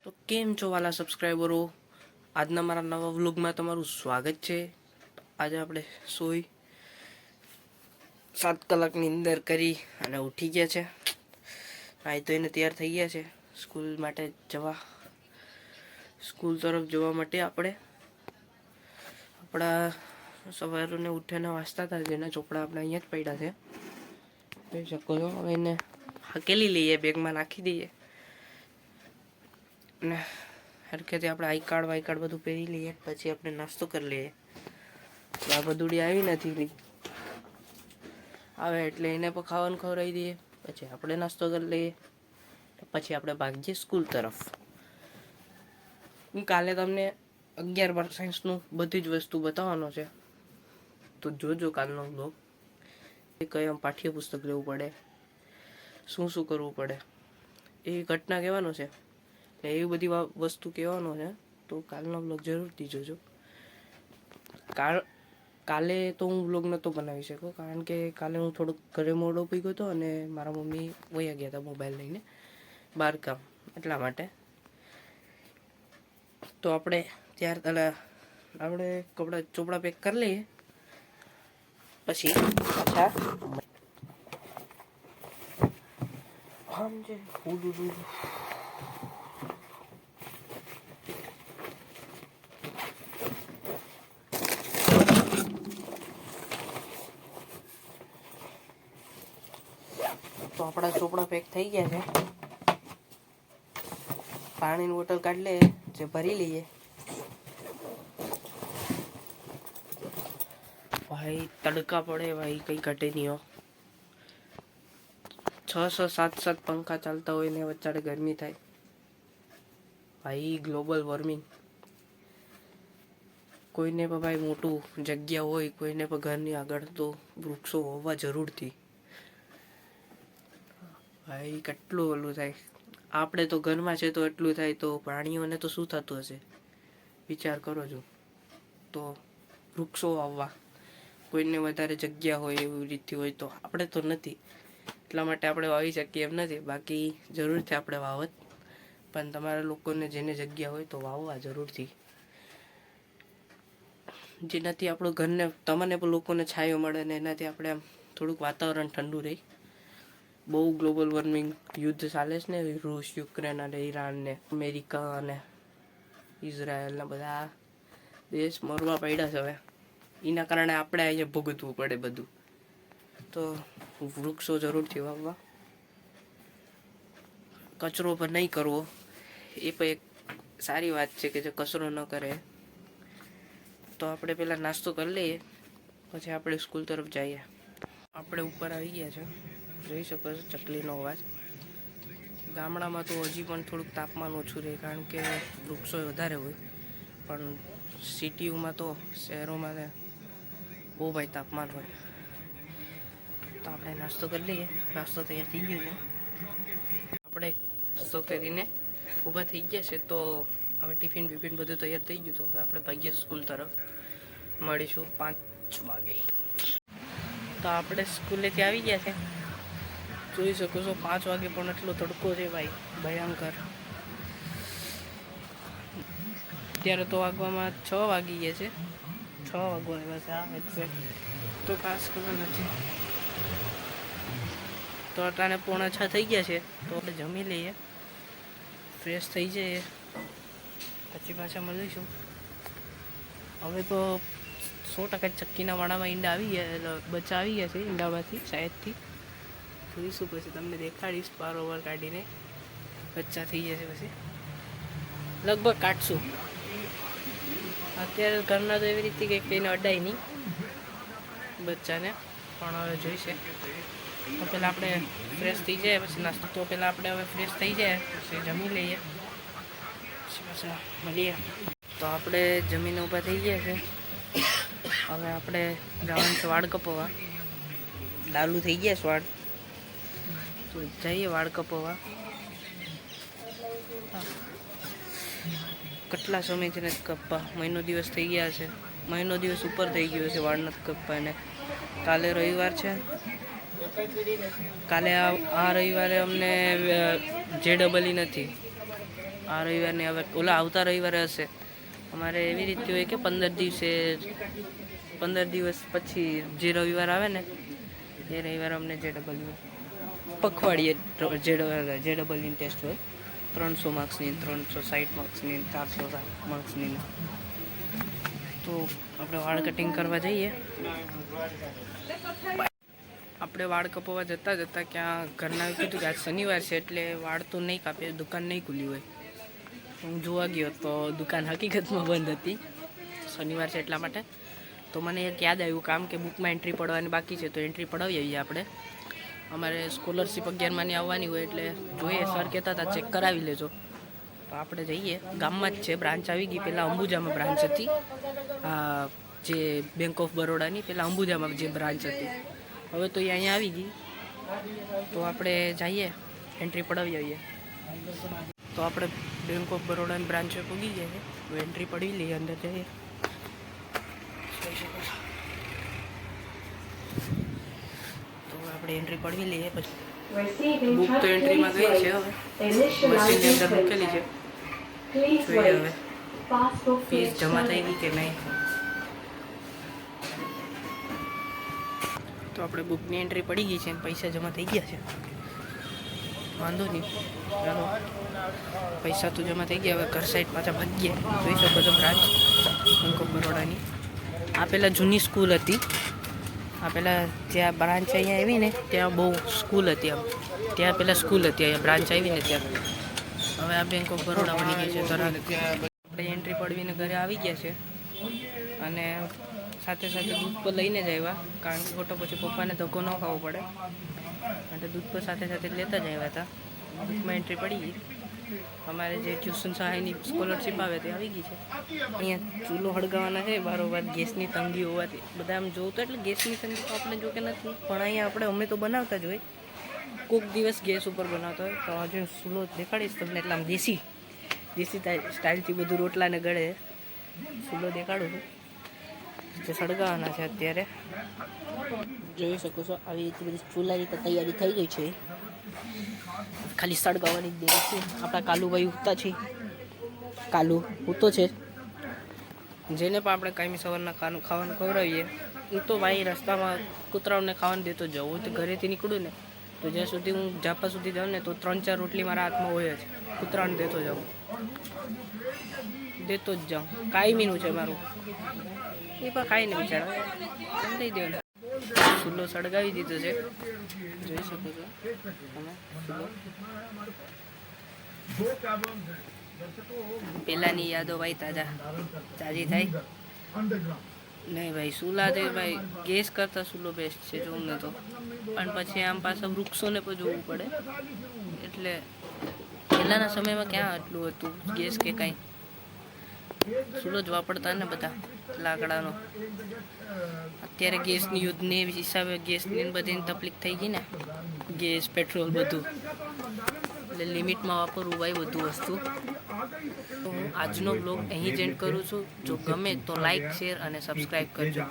તો કેમ છો વાલા સબસ્ક્રાઈબરો, આજના મારા નવા વ્લોગમાં તમારું સ્વાગત છે। આજે આપણે 7 કલાકની અંદર કરી અને ઉઠી ગયા છે। નાઈ તો એને તૈયાર થઈ ગયા છે સ્કૂલ તરફ જવા માટે। આપણા સવારને ઉઠીને વાંચતા હતા જેના ચોપડા આપણે અહીંયા જ પડ્યા છે, જોઈ શકો છો। હવે એને હકેલી લઈએ, બેગમાં નાખી દઈએ ને હરખેથી આપણે આઈ કાર્ડ બધું પહેરી લઈએ, પછી આપણે નાસ્તો કરી લઈએ। આ બધુડી આવી નથી આવે એટલે એને પણ ખાવાનું ખવડાવી દઈએ, પછી આપણે નાસ્તો કરી લઈએ, પછી આપણે ભાગીએ સ્કૂલ તરફ। હું કાલે તમને 11 બાર સાયન્સનું બધી જ વસ્તુ બતાવવાનો છે, તો જોજો કાલનો બ્લોગ। કયા પાઠ્યપુસ્તક લેવું પડે, શું શું કરવું પડે એ ઘટના કહેવાનો છે, એવી બધી વસ્તુ કહેવાનો છે, તો કાલનો બ્લોગ જરૂરથી જોજો। કાલે તો હું બ્લોગ નહોતો બનાવી શક્યો, કારણ કે કાલે હું થોડુંક ઘરે મોડો પી ગયો હતો અને મારા મમ્મી વયા ગયા હતા મોબાઈલ લઈને બહાર કામ, એટલા માટે। તો આપણે કપડાં ચોપડા પેક કરી લઈએ, પછી પાછા તો આપણા ચોપડા પેક થઈ ગયા છે। પાણીની બોટલ કાઢી લઈએ, જે ભરી લઈએ। ભાઈ તડકા પડે ભાઈ, કઈ ઘટે નહીં હો। 6 7 પંખા ચાલતા હોય ને વચ્ચે ગરમી થાય ભાઈ। ગ્લોબલ વોર્મિંગ, કોઈને પણ ભાઈ મોટું જગ્યા હોય, કોઈને પણ ઘરની આગળ તો વૃક્ષો હોવા જરૂરથી ભાઈ, કેટલું ઓલું થાય। આપણે તો ઘરમાં છે તો એટલું થાય, તો પ્રાણીઓને તો શું થતું હશે વિચાર કરો છો। તો વૃક્ષો વાવવા, કોઈને વધારે જગ્યા હોય એવી રીતથી હોય તો, આપણે તો નથી એટલા માટે આપણે વાવી શકીએ એમ નથી, બાકી જરૂરથી આપણે વાવત, પણ તમારા લોકોને જેને જગ્યા હોય તો વાવવા જરૂરથી, જેનાથી આપણું ઘરને તમને પણ લોકોને છાંયો મળે ને એનાથી આપણે આમ થોડુંક વાતાવરણ ઠંડુ રહે। બહુ ગ્લોબલ વોર્મિંગ યુદ્ધ ચાલે છે ને, રૂસ યુક્રેન અને ઈરાન ને અમેરિકા અને ઇઝરાયલ ને બધા દેશ મરવા પડ્યા છે હવે, એના કારણે આપણે અહીંયા ભોગવવું પડે બધું। તો વૃક્ષો જરૂરથી વાવવા, કચરો પણ નહીં કરવો, એ પણ એક સારી વાત છે કે જે કચરો ન કરે। તો આપણે પહેલાં નાસ્તો કરી લઈએ, પછી આપણે સ્કૂલ તરફ જઈએ। આપણે ઉપર આવી ગયા છે, જોઈ શકો છો ચકલીનો અવાજ। ગામડામાં તો હજી પણ થોડુંક તાપમાન ઓછું રહે, કારણ કે વૃક્ષો વધારે હોય, પણ સિટીઓમાં તો શહેરોમાં બહુ ભાઈ તાપમાન હોય। તો આપણે નાસ્તો કરી લઈએ, નાસ્તો તૈયાર થઈ ગયો છે। આપણે નાસ્તો કરીને ઊભા થઈ ગયા છે, તો હવે ટિફિન બિફિન બધું તૈયાર થઈ ગયું, તો હવે આપણે ભાગીએ સ્કૂલ તરફ। મળીશું 5 વાગે। તો આપણે સ્કૂલેથી આવી ગયા છે, જોઈ શકો છો 5 વાગે, પણ એટલો તડકો છે ભાઈ ભયંકર। અત્યારે તો વાગવામાં 6 વાગી ગયા છે, 6 વાગવા આવ્યા છે આ એક્ઝેક્ટ, તો ખાસ ખબર નથી। તો અટાણે 5:45 થઈ ગયા છે, તો આપણે જમી લઈએ, ફ્રેશ થઈ જઈએ, પછી પાછા મળીશું। હવે તો 100% ચક્કીના વાડામાં ઈંડા આવી ગયા, એટલે બચ્ચા આવી ગયા છે ઈંડામાંથી શાયદથી, જોઈશું પછી તમને દેખાડીશ બારોબાર કાઢીને બચ્ચા થઈ જશે પછી લગભગ કાઢશું। અત્યારે ઘરના તો એવી રીતે કંઈક એને અડાય નહીં બચ્ચાને, પણ હવે જોઈશે। તો પહેલાં આપણે ફ્રેશ થઈ જાય, પછી નાસ્તો, તો પહેલાં આપણે હવે ફ્રેશ થઈ જાય પછી જમી લઈએ, પછી પાછા મળીએ। તો આપણે જમીને ઊભા થઈ ગયા છે, હવે આપણે જવાનું છે વાળ કપાવવા। લાલુ થઈ ગયા છે વાળ, તો જઈએ વાળ કપાવવા। કેટલા સમયથી નથી કપવા, મહિનો દિવસ થઈ ગયા છે, મહિનો દિવસ ઉપર થઈ ગયો છે વાળ નથી કપવા એને। કાલે રવિવાર છે, કાલે આ રવિવારે અમને JEE નથી, આ રવિવારને હવે ઓલા આવતા રવિવારે હશે. અમારે એવી રીતે હોય કે 15 દિવસ પછી જે રવિવાર આવે ને એ રવિવારે અમને JEE પખવાડિયે JEE ટેસ્ટ હોય 300 માર્ક્સની, 360 માર્ક્સની, 460 માર્ક્સની. તો આપણે વાળ કટિંગ કરવા જઈએ. આપણે વાળ કપાવવા જતાં ક્યાં ઘરના કીધું કે આજ શનિવાર છે એટલે વાળ તો નહીં કાપે, દુકાન નહીં ખુલી હોય. હું જોવા ગયો તો દુકાન હકીકતમાં બંધ હતી, શનિવાર છે એટલા માટે. તો મને એક યાદ આવ્યું કામ કે બુકમાં એન્ટ્રી પડવાની બાકી છે, તો એન્ટ્રી પડાવી આવીએ આપણે. અમારે સ્કોલરશીપ 11માંની આવવાની હોય એટલે જોઈએ, સર કહેતા હતા ચેક કરાવી લેજો. તો આપણે જઈએ, ગામમાં જ છે, બ્રાન્ચ આવી ગઈ. પહેલાં અંબુજામાં બ્રાન્ચ હતી, જે બેંક ઓફ બરોડાની. પહેલાં અંબુજામાં જે બ્રાન્ચ હતી, હવે તો એ અહીંયા આવી ગઈ. તો આપણે જઈએ, એન્ટ્રી પડાવી આવીએ. તો આપણે બેંક ઓફ બરોડાની બ્રાન્ચે પૂગી જઈએ, તો એન્ટ્રી પડાવી લઈએ, અંદર જઈએ. તો આપણે એન્ટ્રી પડાવી લઈએ. પછી બુક તો એન્ટ્રીમાં ગઈ છે, હવે મશીનની અંદર મૂકેલી છે. જોઈએ હવે ફીસ જમા થઈ ગઈ કે નહીં. તો આપણે બુકની એન્ટ્રી પડી ગઈ છે અને પૈસા જમા થઈ ગયા છે, વાંધો નહીં. ચાલો, પૈસા તો જમા થઈ ગયા. હવે ઘર સાઈડ પાછા ભાગીએ. જોઈ શકો છો બ્રાન્ચ બેંક ઓફ બરોડાની. આ પહેલાં જૂની સ્કૂલ હતી. આ પહેલાં જ્યાં બ્રાન્ચ અહીંયા આવી ને ત્યાં બહુ સ્કૂલ હતી. આમ ત્યાં પહેલાં સ્કૂલ હતી, અહીંયા બ્રાન્ચ આવીને ત્યાં. હવે આ બેંક ઓફ બરોડા બની ગઈ છે. આપણે એન્ટ્રી પડવીને ઘરે આવી ગયા છે અને સાથે દૂધ પર લઈને જ આવ્યા, કારણ કે ખોટો પછી પપ્પાને ધક્કો ન ખાવો પડે માટે દૂધ પર સાથે લેતા જ આવ્યા હતા. બુકમાં એન્ટ્રી પડી ગઈ. અમારે જે ટ્યુશન સહાયની સ્કોલરશીપ આવે તે આવી ગઈ છે. અહીંયા ચૂલો સળગાવવાના છે, બારોબાર ગેસની તંગી હોવાથી બધા આમ જોવું તો એટલે ગેસની તંગી તો આપણે જો કે નથી, પણ અહીંયા અમે તો બનાવતા જ હોય. કોઈક દિવસ ગેસ ઉપર બનાવતા હોય. તો આજે ચૂલો દેખાડીશ તમને, એટલે આમ દેશી સ્ટાઇલથી બધું રોટલાને ગળે ચૂલો દેખાડું છું, જે સળગાવવાના છે અત્યારે. જોઈ શકો છો આવી રીતે બધી ચૂલાની તૈયારી થઈ ગઈ છે, ખાલી સળગાવવાની જ દેરી છે. આપણા કાલુભાઈ ઉગતા છે, કાલુ ઉતો છે, જેને પણ આપણે કાયમી સવારના ખાવાનું ખવડાવીએ. હું તો ભાઈ રસ્તામાં કૂતરાઓને ખાવાનું દેતો જ જાઉં. હું તો ઘરેથી નીકળું ને તો જ્યાં સુધી હું ઝાપા સુધી જાઉં ને તો 3-4 રોટલી મારા હાથમાં હોય જ. કૂતરાઓને દેતો જ જાઉં. કાયમીનું છે મારું. એ પણ ખાઈ ને બિચારા દઈ દેવાનું. ચૂલો સળગાવી દીધો છે, જોઈ શકો છો તમે ચૂલો. પેલાની યાદો ભાઈ તાજી થાય નહીં ભાઈ. ચૂલાથી ભાઈ ગેસ કરતાં ચૂલો બેસ્ટ છે જોઉં ને તો. પણ પછી આમ પાછા વૃક્ષોને પણ જોવું પડે, એટલે પહેલાંના સમયમાં ક્યાં આટલું હતું ગેસ કે કાંઈ. ચૂલો જ વાપરતા ને બધા લાકડાનો. અત્યારે ગેસની યુદ્ધને હિસાબે ગેસની બધી તકલીફ થઈ ગઈ ને, ગેસ પેટ્રોલ બધું, એટલે લિમિટમાં વાપરવું ભાઈ બધું વસ્તુ. તો હું આજનો બ્લોગ અહીં જ એન્ડ કરું છું. જો ગમે તો લાઈક, શેર અને સબસ્ક્રાઈબ કરજો.